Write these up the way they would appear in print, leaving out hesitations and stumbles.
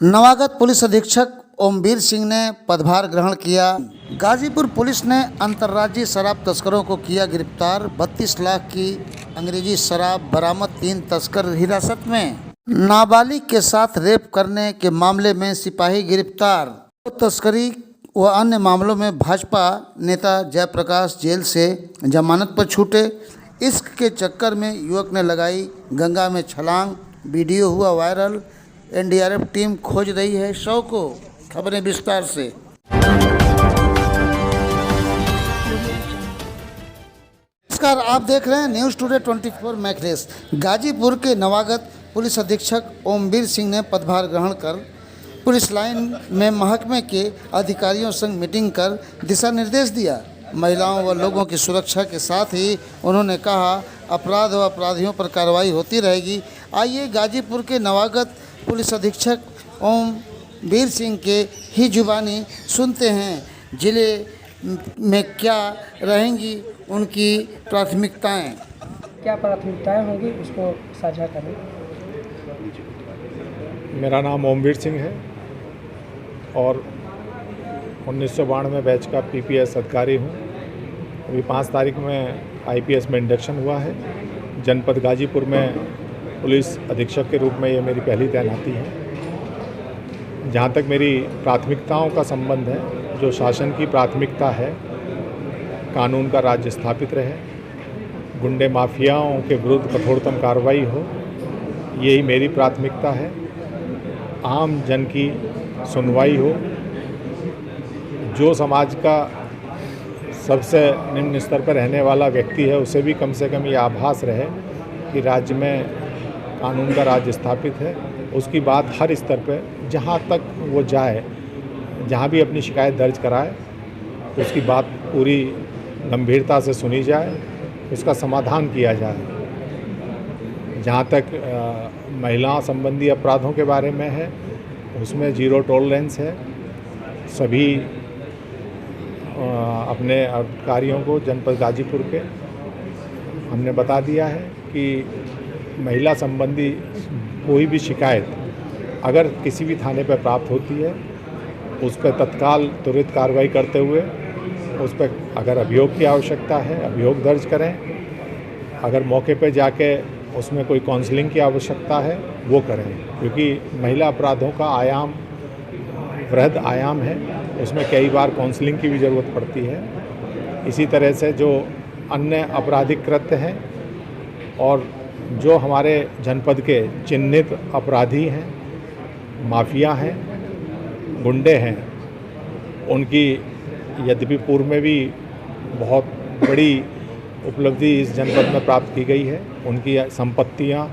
नवागत police अधीक्षक ओमवीर सिंह ने पदभार ग्रहण किया। गाजीपुर पुलिस ने अंतर्राज्यीय शराब तस्करों को किया गिरफ्तार। 32 लाख की अंग्रेजी शराब बरामद, 3 तस्कर हिरासत में। नाबालिग के साथ रेप करने के मामले में सिपाही गिरफ्तार। तस्करी व अन्य मामलों में भाजपा नेता जयप्रकाश जेल से जमानत पर छूटे। इश्क के चक्कर में युवक ने लगाई गंगा में छलांग, वीडियो हुआ वायरल। एनडीआरएफ टीम खोज रही है शव को। खबरें विस्तार से। नमस्कार, आप देख रहे हैं न्यूज़ टुडे 24 मैक्रेस। गाजीपुर के नवागत पुलिस अधीक्षक ओमवीर सिंह ने पदभार ग्रहण कर पुलिस लाइन में महकमे के अधिकारियों संग मीटिंग कर दिशा निर्देश दिया। महिलाओं व लोगों की सुरक्षा के साथ ही उन्होंने कहा, अपराध व अपराधियों पर कार्रवाई होती रहेगी। आइए गाजीपुर के नवागत पुलिस अधीक्षक ओमवीर सिंह के ही जुबानी सुनते हैं जिले में क्या रहेंगी उनकी प्राथमिकताएं। क्या प्राथमिकताएं होंगी उसको साझा करें। मेरा नाम ओमवीर सिंह है और 1992 बैच का पीपीएस अधिकारी हूँ। अभी 5 तारीख में आईपीएस में इंडक्शन हुआ है। जनपद गाजीपुर में पुलिस अधीक्षक के रूप में ये मेरी पहली तैनाती है। जहाँ तक मेरी प्राथमिकताओं का संबंध है, जो शासन की प्राथमिकता है, कानून का राज्य स्थापित रहे, गुंडे माफियाओं के विरुद्ध कठोरतम कार्रवाई हो, यही मेरी प्राथमिकता है। आम जन की सुनवाई हो, जो समाज का सबसे निम्न स्तर पर रहने वाला व्यक्ति है उसे भी कम से कम ये आभास रहे कि राज्य में कानून का राज्य स्थापित है। उसकी बात हर स्तर पर जहाँ तक वो जाए, जहाँ भी अपनी शिकायत दर्ज कराए, उसकी बात पूरी गंभीरता से सुनी जाए, उसका समाधान किया जाए। जहाँ तक महिला संबंधी अपराधों के बारे में है, उसमें 0 टॉलरेंस है। सभी अपने अधिकारियों को जनपद गाजीपुर के हमने बता दिया है कि महिला संबंधी कोई भी शिकायत अगर किसी भी थाने पर प्राप्त होती है, उस पर तत्काल त्वरित कार्रवाई करते हुए उस पर अगर अभियोग की आवश्यकता है, अभियोग दर्ज करें। अगर मौके पर जाके उसमें कोई काउंसलिंग की आवश्यकता है वो करें, क्योंकि महिला अपराधों का आयाम वृहद आयाम है। उसमें कई बार काउंसलिंग की भी ज़रूरत पड़ती है। इसी तरह से जो अन्य आपराधिक कृत्य हैं और जो हमारे जनपद के चिन्हित अपराधी हैं, माफिया हैं, गुंडे हैं, उनकी यद्यपि पूर्व में भी बहुत बड़ी उपलब्धि इस जनपद में प्राप्त की गई है। उनकी संपत्तियां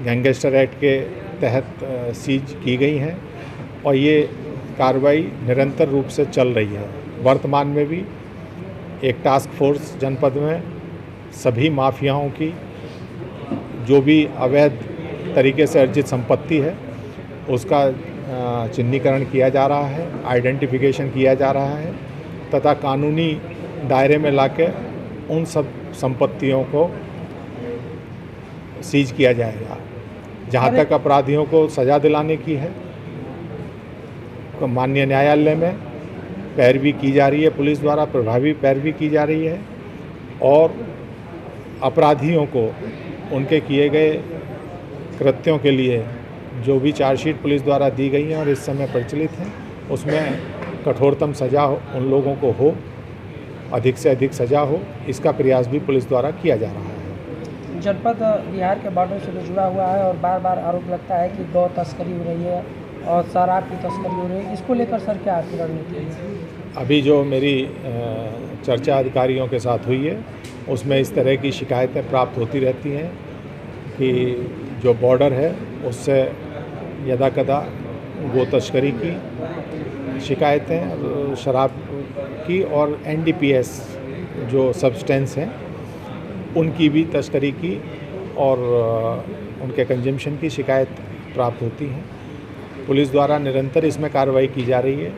गैंगस्टर एक्ट के तहत सीज की गई हैं और ये कार्रवाई निरंतर रूप से चल रही है। वर्तमान में भी एक टास्क फोर्स जनपद में सभी माफियाओं की जो भी अवैध तरीके से अर्जित संपत्ति है उसका चिन्हीकरण किया जा रहा है, आइडेंटिफिकेशन किया जा रहा है तथा कानूनी दायरे में लाके उन सब संपत्तियों को सीज किया जाएगा। जहाँ तक अपराधियों को सज़ा दिलाने की है, तो माननीय न्यायालय में पैरवी की जा रही है, पुलिस द्वारा प्रभावी पैरवी की जा रही है और अपराधियों को उनके किए गए कृत्यों के लिए जो भी चार्जशीट पुलिस द्वारा दी गई हैं और इस समय प्रचलित हैं, उसमें कठोरतम सज़ा उन लोगों को हो, अधिक से अधिक सज़ा हो, इसका प्रयास भी पुलिस द्वारा किया जा रहा है। जनपद बिहार के बॉर्डर से जुड़ा हुआ है और बार बार आरोप लगता है कि गौ तस्करी हो रही है और शराब की तस्करी हो रही है। इसको लेकर सर क्या आपकी रणनीति है? अभी जो मेरी चर्चा अधिकारियों के साथ हुई है उसमें इस तरह की शिकायतें प्राप्त होती रहती हैं कि जो बॉर्डर है उससे यदाकदा गो तस्करी की शिकायतें, शराब की और एनडीपीएस जो सब्सटेंस हैं उनकी भी तस्करी की और उनके कंजम्पशन की शिकायत प्राप्त होती हैं। पुलिस द्वारा निरंतर इसमें कार्रवाई की जा रही है।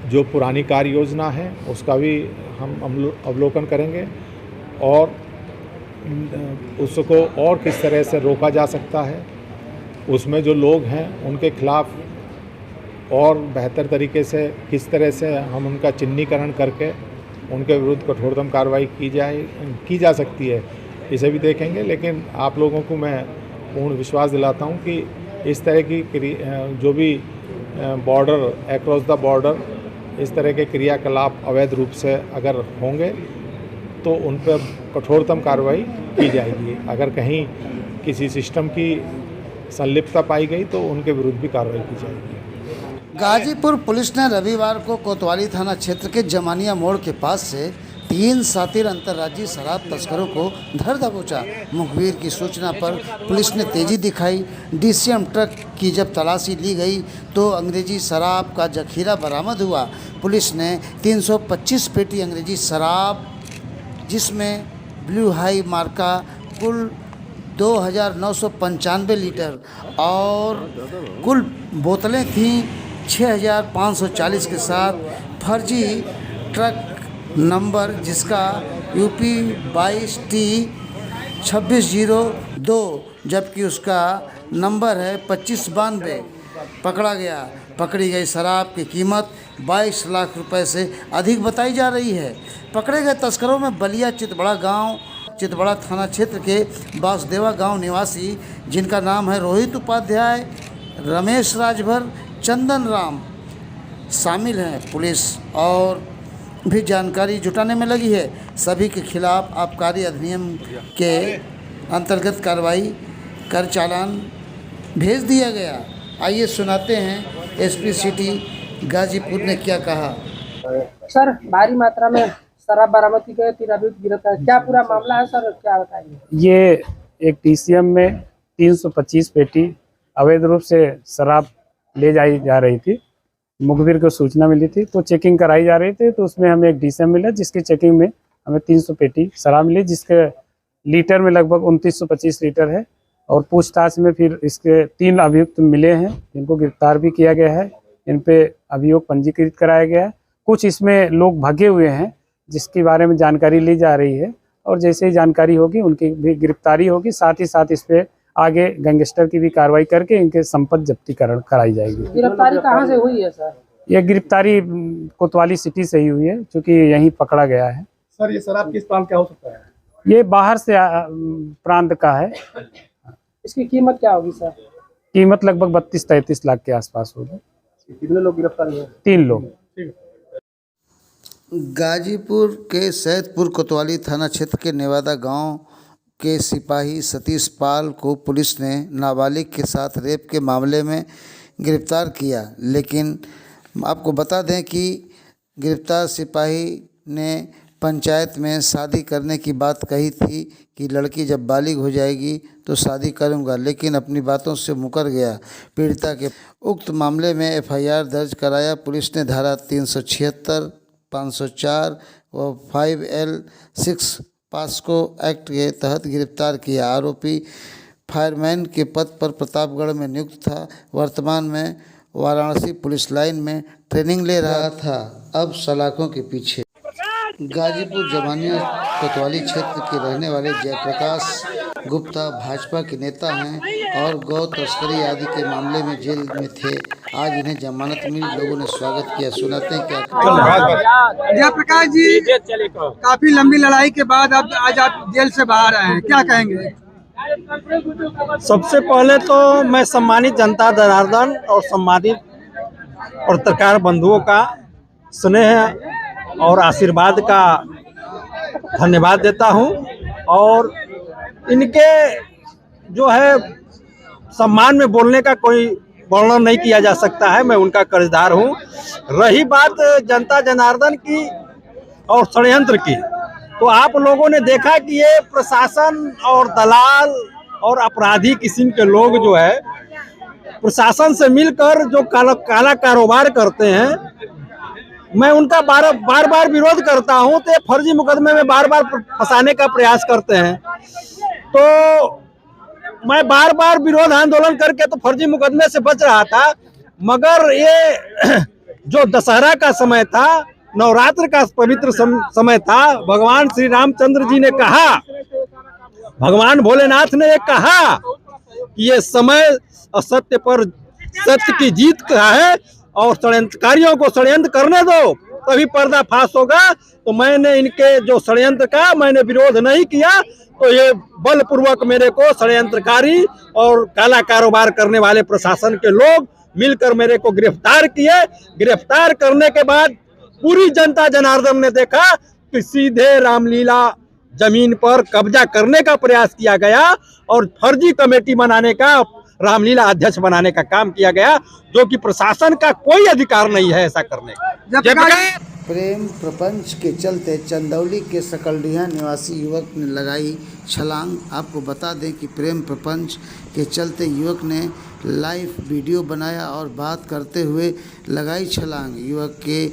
जो पुरानी कार्य योजना है उसका भी हम अवलोकन करेंगे और उसको और किस तरह से रोका जा सकता है उसमें जो लोग हैं उनके खिलाफ़ और बेहतर तरीके से किस तरह से हम उनका चिन्हीकरण करके उनके विरुद्ध कठोरतम कार्रवाई की जा सकती है, इसे भी देखेंगे। लेकिन आप लोगों को मैं पूर्ण विश्वास दिलाता हूं कि इस तरह की जो भी बॉर्डर अक्रॉस द बॉर्डर इस तरह के क्रियाकलाप अवैध रूप से अगर होंगे तो उन पर कठोरतम कार्रवाई की जाएगी। अगर कहीं किसी सिस्टम की संलिप्तता पाई गई तो उनके विरुद्ध भी कार्रवाई की जाएगी। गाजीपुर पुलिस ने रविवार को कोतवाली थाना क्षेत्र के जमानिया मोड़ के पास से 3 शातिर अंतर्राज्यीय शराब तस्करों को धर दबोचा। मुखबिर की सूचना पर पुलिस ने तेजी दिखाई। डीसीएम ट्रक की जब तलाशी ली गई तो अंग्रेजी शराब का जखीरा बरामद हुआ। पुलिस ने 325 पेटी अंग्रेजी शराब, जिसमें ब्लू हाई मार्का, कुल 2,995 लीटर और कुल बोतलें थीं 6,540 के साथ फर्जी ट्रक नंबर जिसका यूपी 22T 2602 जबकि उसका नंबर है 2592 पकड़ा गया। पकड़ी गई शराब की कीमत 22 लाख रुपए से अधिक बताई जा रही है। पकड़े गए तस्करों में बलिया चितबड़ा थाना क्षेत्र के बासदेवा गांव निवासी, जिनका नाम है रोहित उपाध्याय, रमेश राजभर, चंदन राम शामिल हैं। पुलिस और भी जानकारी जुटाने में लगी है। सभी के खिलाफ आबकारी अधिनियम के अंतर्गत कार्रवाई कर चालान भेज दिया गया। आइए सुनाते हैं एसपी सिटी गाजीपुर ने क्या कहा। सर, भारी मात्रा में शराब बरामद की गई, 3 अभियुक्त गिरफ्तार, क्या पूरा मामला है सर, क्या बताएंगे? ये एक डीसीएम में 325 पेटी अवैध रूप से शराब ले जाई जा रही थी। मुखबिर को सूचना मिली थी तो चेकिंग कराई जा रही थी, तो उसमें हमें एक डीसीएम मिला जिसकी चेकिंग में हमें 300 पेटी शराब मिली, जिसके लीटर में लगभग 2925 लीटर है। और पूछताछ में फिर इसके 3 अभियुक्त मिले हैं, जिनको गिरफ्तार भी किया गया है। इन पे अभियोग पंजीकृत कराया गया है। कुछ इसमें लोग भागे हुए हैं जिसके बारे में जानकारी ली जा रही है, और जैसे ही जानकारी होगी उनकी भी गिरफ्तारी होगी। साथ ही साथ इस पे आगे गैंगस्टर की भी कार्रवाई करके इनके संपत्ति जब्तीकरण कराई जाएगी। गिरफ्तारी कहाँ से हुई है सर? यह गिरफ्तारी कोतवाली सिटी से ही हुई है, क्योंकि यहीं पकड़ा गया है। सर, ये शराब किस प्रांत का हो सकता है? ये बाहर से प्रांत का है। इसकी कीमत क्या होगी सर? कीमत लगभग 32-33 लाख के आसपास होगी। कितने लोग गिरफ्तार हुए? 3 लोग। गाजीपुर के सैदपुर कोतवाली थाना क्षेत्र के नेवादा गांव के सिपाही सतीश पाल को पुलिस ने नाबालिग के साथ रेप के मामले में गिरफ्तार किया। लेकिन आपको बता दें कि गिरफ्तार सिपाही ने पंचायत में शादी करने की बात कही थी कि लड़की जब बालिग हो जाएगी तो शादी करूंगा, लेकिन अपनी बातों से मुकर गया। पीड़िता के उक्त मामले में एफआईआर दर्ज कराया। पुलिस ने धारा 376, 504 व 5L6 पास्को एक्ट के तहत गिरफ्तार किया। आरोपी फायरमैन के पद पर प्रतापगढ़ में नियुक्त था। वर्तमान में वाराणसी पुलिस लाइन में ट्रेनिंग ले रहा था। अब सलाखों के पीछे। गाजीपुर जमानिया कोतवाली क्षेत्र के रहने वाले जयप्रकाश गुप्ता भाजपा के नेता हैं और गौ तस्करी आदि के मामले में जेल में थे। आज इन्हें जमानत मिली, लोगों ने स्वागत किया। सुनाते हैं क्या। जयप्रकाश जी, काफी लंबी लड़ाई के बाद अब आज आप जेल से बाहर आए हैं, क्या कहेंगे? सबसे पहले तो मैं सम्मानित जनता जनार्दन और सम्मानित पत्रकार बंधुओं का स्नेह और आशीर्वाद का धन्यवाद देता हूं, और इनके जो है सम्मान में बोलने का कोई वर्णन नहीं किया जा सकता है। मैं उनका कर्जदार हूं। रही बात जनता जनार्दन की और षड्यंत्र की, तो आप लोगों ने देखा कि ये प्रशासन और दलाल और अपराधी किस्म के लोग जो है प्रशासन से मिलकर जो काला कारोबार करते हैं, मैं उनका बार बार विरोध करता हूं। तो फर्जी मुकदमे में बार बार फंसाने का प्रयास करते हैं, तो मैं बार बार विरोध आंदोलन करके तो फर्जी मुकदमे से बच रहा था। मगर ये जो दशहरा का समय था, नवरात्र का पवित्र समय था, भगवान श्री रामचंद्र जी ने कहा, भगवान भोलेनाथ ने कहा कि ये समय असत्य पर सत्य की जीत का है और षड्यंत्रकारियों को षड्यंत्र करने दो, तभी पर्दाफाश होगा। तो मैंने इनके जो षड्यंत्र का मैंने विरोध नहीं किया, तो ये बलपूर्वक मेरे को षड्यंत्रकारी और काला कारोबार करने वाले प्रशासन के लोग मिलकर मेरे को गिरफ्तार किए। गिरफ्तार करने के बाद पूरी जनता जनार्दन ने देखा कि सीधे रामलीला जमीन पर कब्जा करने का प्रयास किया गया और फर्जी कमेटी बनाने का, रामलीला अध्यक्ष बनाने का काम किया गया, जो कि प्रशासन का कोई अधिकार नहीं है ऐसा करने का। प्रेम प्रपंच के चलते चंदौली के सकलडीहा निवासी युवक ने लगाई छलांग। आपको बता दें कि प्रेम प्रपंच के चलते युवक ने लाइव वीडियो बनाया और बात करते हुए लगाई छलांग। युवक के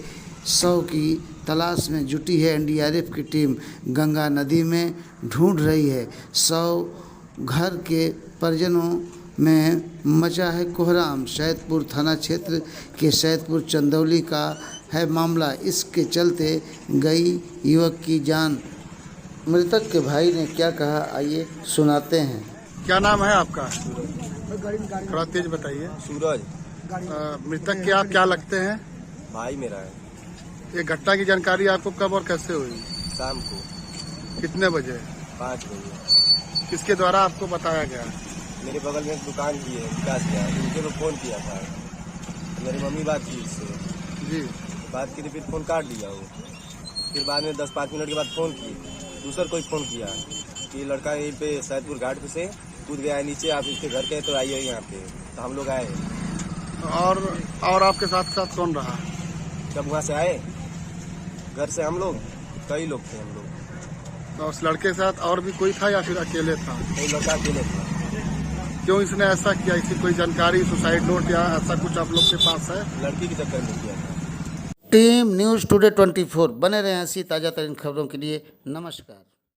शव की तलाश में जुटी है एनडीआरएफ की टीम, गंगा नदी में ढूंढ रही है शव। घर के परिजनों में मचा है कोहराम। सैदपुर थाना क्षेत्र के सैदपुर चंदौली का है मामला। इसके चलते गई युवक की जान। मृतक के भाई ने क्या कहा, आइए सुनाते हैं। क्या नाम है आपका? थोड़ा तेज बताइए। सूरज। मृतक के आप क्या लगते हैं? भाई मेरा है। ये घटना की जानकारी आपको कब और कैसे हुई? शाम को। कितने बजे? 5 बजे। किसके द्वारा आपको बताया गया? मेरे बगल में एक दुकान की है, विकास का, उनके को फोन किया था। मेरी मम्मी बात की उससे, जी बात की थी, फिर फोन काट लिया वो। फिर बाद में 10-5 मिनट के बाद फोन की, दूसरा कोई फोन किया कि लड़का यहीं पे सैदपुर घाट पे से कूद गया है नीचे, आप इसके घर के तो आइए यहाँ पे। तो हम लोग आए। और आपके साथ साथ कौन रहा? जब वहाँ से आए घर से हम लोग, कई लोग थे हम लोग। तो उस लड़के के साथ और भी कोई था या फिर अकेले था? कोई लड़का अकेले था। क्यों इसने ऐसा किया? इसी कोई जानकारी, सुसाइड नोट या ऐसा कुछ आप लोग के पास है? लड़की के चक्कर में किया था। टीम न्यूज़ टुडे 24 बने रहे ऐसी ताज़ा तरीन खबरों के लिए। नमस्कार।